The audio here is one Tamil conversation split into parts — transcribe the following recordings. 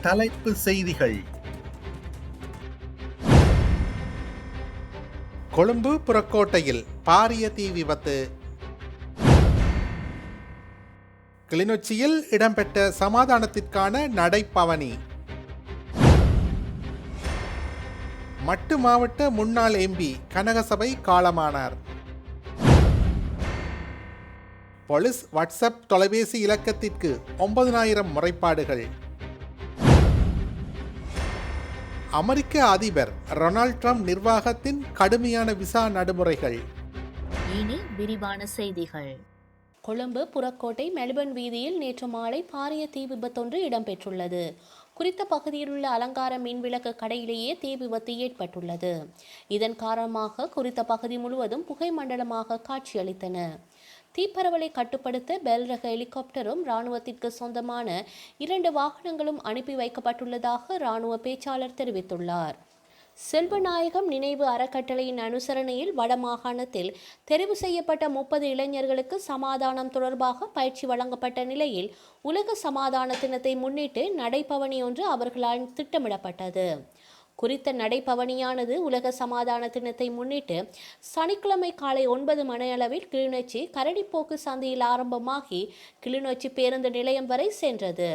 தலைப்பு செய்திகள். கொழும்பு புறக்கோட்டையில் பாரிய தீ விபத்து. கிளிநொச்சியில் இடம்பெற்ற சமாதானத்திற்கான நடைப்பவனி. மட்டு மாவட்ட முன்னாள் எம்பி கனகசபை காலமானார். போலீஸ் வாட்ஸ்அப் தொலைபேசி இலக்கத்திற்கு 9000 முறைப்பாடுகள். அமெரிக்க அதிபர் டொனால்ட் ட்ரம்ப் நிர்வாகத்தின் கடுமையான விசா நடைமுறைகள். இனி விரிவான செய்திகள். கொழும்பு புறக்கோட்டை மெல்பர்ன் வீதியில் நேற்று மாலை பாரிய தீ விபத்தொன்று இடம்பெற்றுள்ளது. குறித்த பகுதியில் உள்ள அலங்கார மின்விளக்கு கடையிலேயே தீ விபத்து ஏற்பட்டுள்ளது. இதன் காரணமாக குறித்த பகுதி முழுவதும் புகை மண்டலமாக காட்சியளித்தன. தீப்பரவலை கட்டுப்படுத்த பெல் ரக ஹெலிகாப்டரும் இராணுவத்திற்கு சொந்தமான 2 வாகனங்களும் அனுப்பி வைக்கப்பட்டுள்ளதாக இராணுவ பேச்சாளர் தெரிவித்துள்ளார். செல்வநாயகம் நினைவு அறக்கட்டளையின் அனுசரணையில் வடமாகாணத்தில் தெரிவு செய்யப்பட்ட 30 இளைஞர்களுக்கு சமாதானம் தொடர்பாக பயிற்சி வழங்கப்பட்ட நிலையில் உலக சமாதான தினத்தை முன்னிட்டு நடைபவனி ஒன்று அவர்களால் திட்டமிடப்பட்டது. குறித்த நடைபவனியானது உலக சமாதான தினத்தை முன்னிட்டு சனிக்கிழமை காலை 9 மணியளவில் கிளிநொச்சி கரடிப்போக்கு சந்தியில் ஆரம்பமாகி கிளிநொச்சி பேருந்து நிலையம் வரை சென்றது.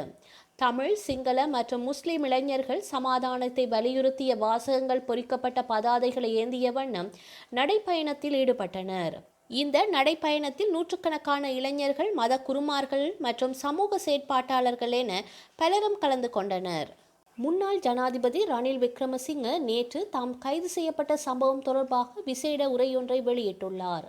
தமிழ், சிங்கள மற்றும் முஸ்லிம் இளைஞர்கள் சமாதானத்தை வலியுறுத்திய வாசகங்கள் பொறிக்கப்பட்ட பதாதைகளை ஏந்திய வண்ணம் நடைப்பயணத்தில் ஈடுபட்டனர். இந்த நடைப்பயணத்தில் நூற்றுக்கணக்கான இளைஞர்கள், மத குருமார்கள் மற்றும் சமூக செயற்பாட்டாளர்கள் என பலரும் கலந்து கொண்டனர். முன்னாள் ஜனாதிபதி ரணில் விக்ரமசிங்க நேற்று தாம் கைது செய்யப்பட்ட சம்பவம் தொடர்பாக விசேட உரையொன்றை வெளியிட்டுள்ளார்.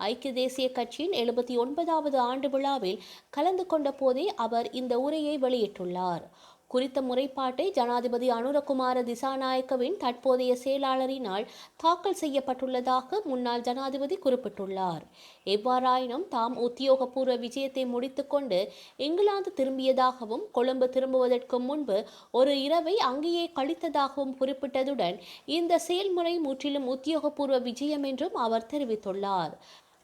ஐக்கிய தேசிய கட்சியின் 79வது ஆண்டு விழாவில் கலந்து கொண்ட போதே அவர் இந்த உரையை வெளியிட்டுள்ளார். குறித்த முறைப்பாட்டை ஜனாதிபதி அனுரகுமார திசாநாயக்கவின் தற்போதைய செயலாளரினால் தாக்கல் செய்யப்பட்டுள்ளதாக முன்னாள் ஜனாதிபதி குறிப்பிட்டுள்ளார். எவ்வாறாயினும் தாம் உத்தியோகபூர்வ விஜயத்தை முடித்துக்கொண்டு இங்கிலாந்து திரும்பியதாகவும் கொழும்பு திரும்புவதற்கு முன்பு ஒரு இரவை அங்கேயே கழித்ததாகவும் குறிப்பிட்டதுடன் இந்த செயல்முறை முற்றிலும் உத்தியோகபூர்வ விஜயம் என்றும் அவர் தெரிவித்துள்ளார்.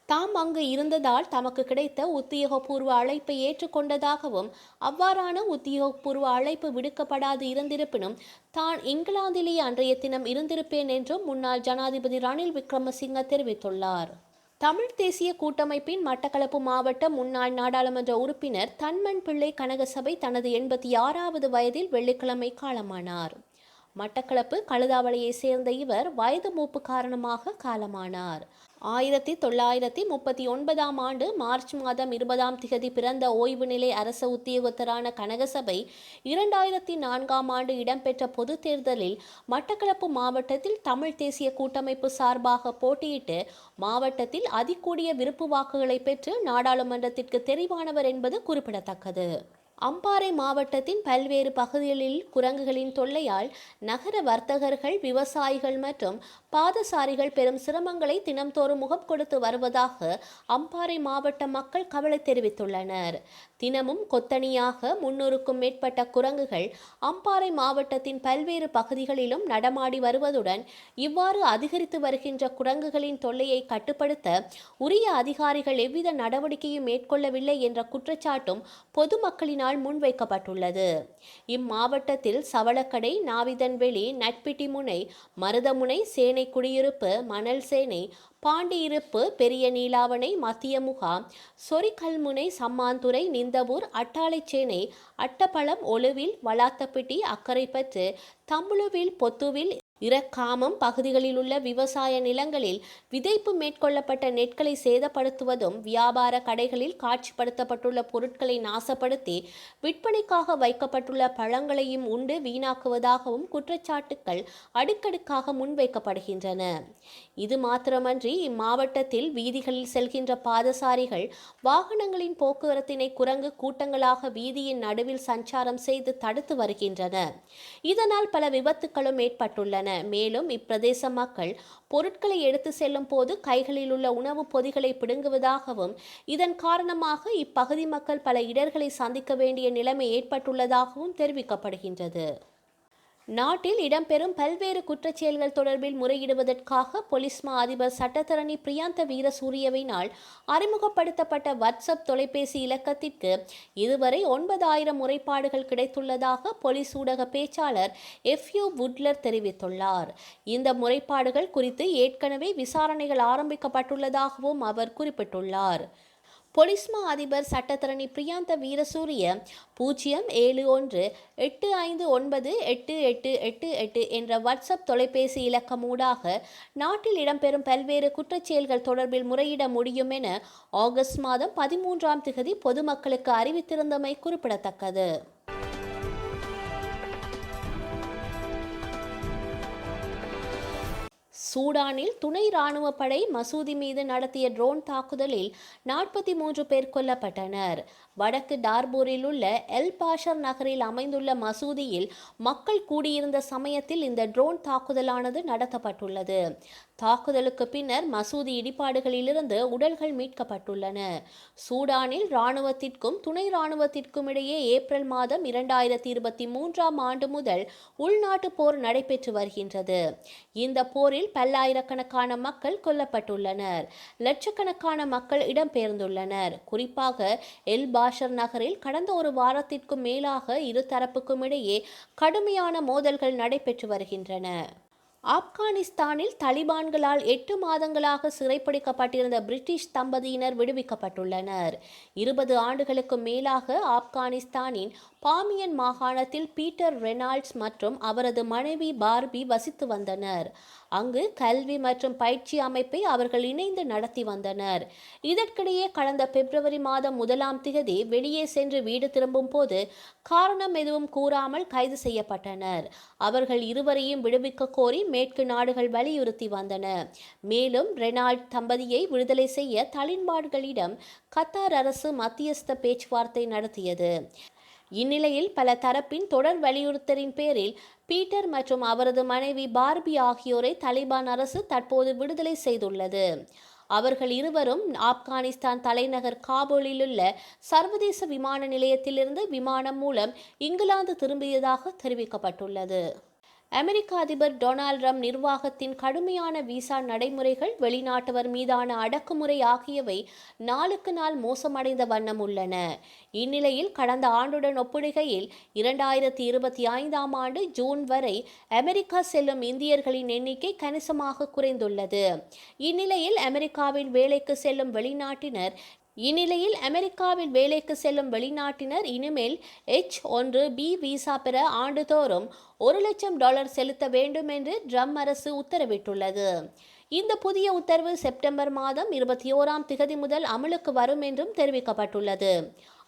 தாம் அங்கு இருந்ததால் தமக்கு கிடைத்த உத்தியோகபூர்வ அழைப்பை ஏற்றுக்கொண்டதாகவும் அவ்வாறான உத்தியோகபூர்வ அழைப்பு விடுக்கப்படாது இருந்திருப்பினும் தான் இங்கிலாந்திலேயே அன்றைய தினம் இருந்திருப்பேன் என்றும் முன்னாள் ஜனாதிபதி ரணில் விக்ரமசிங்க தெரிவித்துள்ளார். தமிழ் தேசிய கூட்டமைப்பின் மட்டக்களப்பு மாவட்ட முன்னாள் நாடாளுமன்ற உறுப்பினர் தன்மன் பிள்ளை கனகசபை தனது 86வது வயதில் வெள்ளிக்கிழமை காலமானார். மட்டக்களப்பு கழுதாவளையை சேர்ந்த இவர் வயது மூப்பு காரணமாக காலமானார். 1939ஆம் ஆண்டு மார்ச் மாதம் 20ஆம் திகதி பிறந்த ஓய்வு நிலை அரச உத்தியோகத்தரான கனகசபை 2004ஆம் ஆண்டு இடம்பெற்ற பொது தேர்தலில் மட்டக்களப்பு மாவட்டத்தில் தமிழ் தேசிய கூட்டமைப்பு சார்பாக போட்டியிட்டு மாவட்டத்தில் அதிகூடிய விருப்பு வாக்குகளை பெற்று நாடாளுமன்றத்திற்கு தெரிவானவர் என்பது குறிப்பிடத்தக்கது. அம்பாறை மாவட்டத்தின் பல்வேறு பகுதிகளில் குரங்குகளின் தொல்லையால் நகர வர்த்தகர்கள், விவசாயிகள் மற்றும் பாதசாரிகள் பெரும் சிரமங்களை தினம்தோறும் முகம் கொடுத்து வருவதாக அம்பாறை மாவட்ட மக்கள் கவலை தெரிவித்துள்ளனர். தினமும் கொத்தணியாக 300க்கும் மேற்பட்ட குரங்குகள் அம்பாறை மாவட்டத்தின் பல்வேறு பகுதிகளிலும் நடமாடி வருவதுடன் இவ்வாறு அதிகரித்து வருகின்ற குரங்குகளின் தொல்லையை கட்டுப்படுத்த உரிய அதிகாரிகள் எவ்வித நடவடிக்கையும் மேற்கொள்ளவில்லை என்ற குற்றச்சாட்டும் பொதுமக்களினால் முன்வைக்கப்பட்டுள்ளது. இம்மாவட்டத்தில் சவளக்கடை, நாவிதன்வெளி, நட்பிட்டிமுனை, மருதமுனை, சேனை குடியிருப்பு, மணல் சேனை, பாண்டியிருப்பு, பெரிய நீலாவணை, மத்திய முகாம், சொரிக்கல்முனை, சம்மாந்துறை, நிந்தவூர், அட்டாளைச்சேனை, அட்டப்பழம், ஒழுவில், வளாத்தப்பிட்டி, அக்கரைப்பற்று, தம்புளுவில், பொத்துவில், இரக்காமம் பகுதிகளில் உள்ள விவசாய நிலங்களில் விதைப்பு மேற்கொள்ளப்பட்ட நெற்களை சேதப்படுத்துவதும், வியாபார கடைகளில் காட்சிப்படுத்தப்பட்டுள்ள பொருட்களை நாசப்படுத்தி விற்பனைக்காக வைக்கப்பட்டுள்ள பழங்களையும் உண்டு வீணாக்குவதாகவும் குற்றச்சாட்டுக்கள் அடுக்கடுக்காக முன்வைக்கப்படுகின்றன. இது மாத்திரமன்றி இம்மாவட்டத்தில் வீதிகளில் செல்கின்ற பாதசாரிகள் வாகனங்களின் போக்குவரத்தினை குரங்கு கூட்டங்களாக வீதியின் நடுவில் சஞ்சாரம் செய்து தடுத்து வருகின்றன. இதனால் பல விபத்துக்களும் ஏற்பட்டுள்ளன. மேலும் இப்பிரதேச மக்கள் பொருட்களை எடுத்து செல்லும் போது கைகளில் உள்ள உணவுப் பொதிகளை பிடுங்குவதாகவும் இதன் காரணமாக இப்பகுதி மக்கள் பல இடர்களை சந்திக்க வேண்டிய நிலைமை ஏற்பட்டுள்ளதாகவும் தெரிவிக்கப்படுகின்றது. நாட்டில் இடம்பெறும் பல்வேறு குற்றச்செயல்கள் தொடர்பில் முறையிடுவதற்காக பொலிஸ் மா அதிபர் சட்டத்தரணி பிரியாந்த வீரசூரியவினால் அறிமுகப்படுத்தப்பட்ட வாட்ஸ்அப் தொலைபேசி இலக்கத்திற்கு இதுவரை 9,000 முறைப்பாடுகள் கிடைத்துள்ளதாக பொலிஸ் ஊடக பேச்சாளர் எஃப்யூ வுட்லர் தெரிவித்துள்ளார். இந்த முறைப்பாடுகள் குறித்து ஏற்கனவே விசாரணைகள் ஆரம்பிக்கப்பட்டுள்ளதாகவும் அவர் குறிப்பிட்டுள்ளார். பொலிஸ் மா அதிபர் சட்டத்தரணி பிரியாந்த வீரசூரிய 07185988888 என்ற வாட்ஸ்அப் தொலைபேசி இலக்கமூடாக நாட்டில் இடம்பெறும் பல்வேறு குற்றச்செயல்கள் தொடர்பில் முறையிட முடியும் என ஆகஸ்ட் மாதம் 13ஆம் திகதி பொதுமக்களுக்கு அறிவித்திருந்தமை குறிப்பிடத்தக்கது. சூடானில் துணை இராணுவ படை மசூதி மீது நடத்திய ட்ரோன் தாக்குதலில் 43 பேர் கொல்லப்பட்டனர். வடக்கு டார்பூரில் உள்ள எல் பாஷர் நகரில் அமைந்துள்ள மசூதியில் மக்கள் கூடியிருந்த சமயத்தில் இந்த ட்ரோன் தாக்குதலானது நடத்தப்பட்டுள்ளது. தாக்குதலுக்கு பின்னர் மசூதி இடிபாடுகளிலிருந்து உடல்கள் மீட்கப்பட்டுள்ளன. சூடானில் இராணுவத்திற்கும் துணை இராணுவத்திற்கும் இடையே ஏப்ரல் மாதம் 2023ஆம் ஆண்டு முதல் உள்நாட்டு போர் நடைபெற்று வருகின்றது. இந்த போரில் பல்லாயிரக்கணக்கான மக்கள் கொல்லப்பட்டுள்ளனர். லட்சக்கணக்கான மக்கள் இடம்பெயர்ந்துள்ளனர். குறிப்பாக எல் பாஷர் நகரில் கடந்த ஒரு வாரத்திற்கும் மேலாக இரு தரப்புக்கும் இடையே கடுமையான மோதல்கள் நடைபெற்று வருகின்றன. ஆப்கானிஸ்தானில் தலிபான்களால் 8 மாதங்களாக சிறைப்பிடிக்கப்பட்டிருந்த பிரிட்டிஷ் தம்பதியினர் விடுவிக்கப்பட்டுள்ளனர். 20 ஆண்டுகளுக்கு மேலாக ஆப்கானிஸ்தானின் பாமியன் மாகாணத்தில் பீட்டர் ரெனால்ட்ஸ் மற்றும் அவரது மனைவி பார்பி வசித்து வந்தனர். அங்கு கல்வி மற்றும் பயிற்சி அமைப்பை அவர்கள் இணைந்து நடத்தி வந்தனர். இதற்கிடையே கடந்த பிப்ரவரி மாதம் 1ஆம் திகதி வெளியே சென்று வீடு திரும்பும் போது காரணம் எதுவும் கூறாமல் கைது செய்யப்பட்டனர். அவர்கள் இருவரையும் விடுவிக்க கோரி மேற்கு நாடுகள் வலியுறுத்தி வந்தன. மேலும் ரெனால்ட் தம்பதியை விடுதலை செய்ய தலிபான்களிடம் கத்தார் அரசு மத்தியஸ்த பேச்சுவார்த்தை நடத்தியது. இந்நிலையில் பல தரப்பின் தொடர் வலியுறுத்தலின் பேரில் பீட்டர் மற்றும் அவரது மனைவி பார்பி ஆகியோரை தலிபான் அரசு தற்போது விடுதலை செய்துள்ளது. அவர்கள் இருவரும் ஆப்கானிஸ்தான் தலைநகர் காபூலில் உள்ள சர்வதேச விமான நிலையத்திலிருந்து விமானம் மூலம் இங்கிலாந்து திரும்பியதாக தெரிவிக்கப்பட்டுள்ளது. அமெரிக்க அதிபர் டொனால்ட் ட்ரம்ப் நிர்வாகத்தின் கடுமையான விசா நடைமுறைகள், வெளிநாட்டவர் மீதான அடக்குமுறை ஆகியவை நாளுக்கு நாள் மோசமடைந்த வண்ணம் உள்ளன. இந்நிலையில் கடந்த ஆண்டுடன் ஒப்பிடுகையில் 2025ஆம் ஆண்டு ஜூன் வரை அமெரிக்கா செல்லும் இந்தியர்களின் எண்ணிக்கை கணிசமாக குறைந்துள்ளது. இந்நிலையில் அமெரிக்காவில் வேலைக்கு செல்லும் வெளிநாட்டினர் இனிமேல் H-1B விசா பெற ஆண்டுதோறும் $1,00,000 செலுத்த வேண்டும் என்று ட்ரம்ப் அரசு உத்தரவிட்டுள்ளது. இந்த புதிய உத்தரவு செப்டம்பர் மாதம் 21ஆம் திகதி முதல் அமலுக்கு வரும் என்றும் தெரிவிக்கப்பட்டுள்ளது.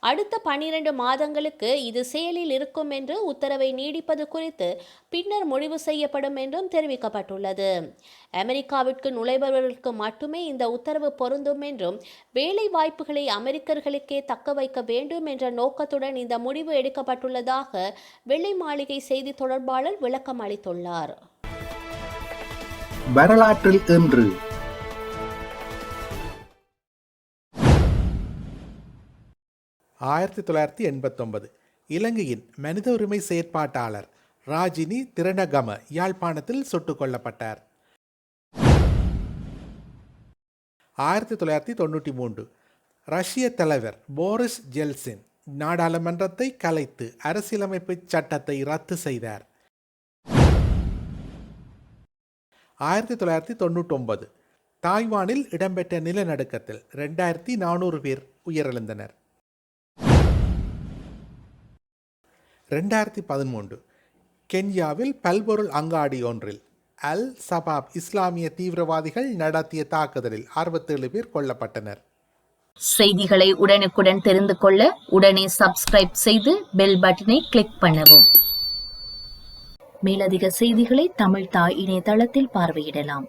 அடுத்த 12 மாதங்களுக்கு இது செயலில் இருக்கும் என்று உத்தரவை நீடிப்பது குறித்து பின்னர் முடிவு செய்யப்படும் என்றும் தெரிவிக்கப்பட்டுள்ளது. அமெரிக்காவிற்கு நுழைபவர்களுக்கு மட்டுமே இந்த உத்தரவு பொருந்தும் என்றும் வேலை வாய்ப்புகளை அமெரிக்கர்களுக்கே தக்க வைக்க வேண்டும் என்ற நோக்கத்துடன் இந்த முடிவு எடுக்கப்பட்டுள்ளதாக வெள்ளை மாளிகை செய்தி தொடர்பாளர் விளக்கம் அளித்துள்ளார். வரலாற்றில் இன்று 1989 இலங்கையின் மனித உரிமை செயற்பாட்டாளர் ராஜினி திரணகம யாழ்ப்பாணத்தில் சுட்டுக் கொல்லப்பட்டார். 1993 ரஷ்ய தலைவர் போரிஸ் ஜெல்சின் நாடாளுமன்றத்தை கலைத்து அரசியலமைப்பு சட்டத்தை ரத்து செய்தார். 1999 தாய்வானில் இடம்பெற்ற நிலநடுக்கத்தில் 2400 பேர் உயிரிழந்தனர். 2013 கென்யாவில் பல்பொருள் அங்காடி ஒன்றில் அல் சபாப் இஸ்லாமிய தீவிரவாதிகள் நடத்திய தாக்குதலில் 67 பேர் கொல்லப்பட்டனர். செய்திகளை உடனுக்குடன் தெரிந்து கொள்ள உடனே சப்ஸ்கிரைப் செய்து பெல் பட்டனை கிளிக் பண்ணவும். மேலதிக செய்திகளை தமிழ் தாய் இணையதளத்தில் பார்வையிடலாம்.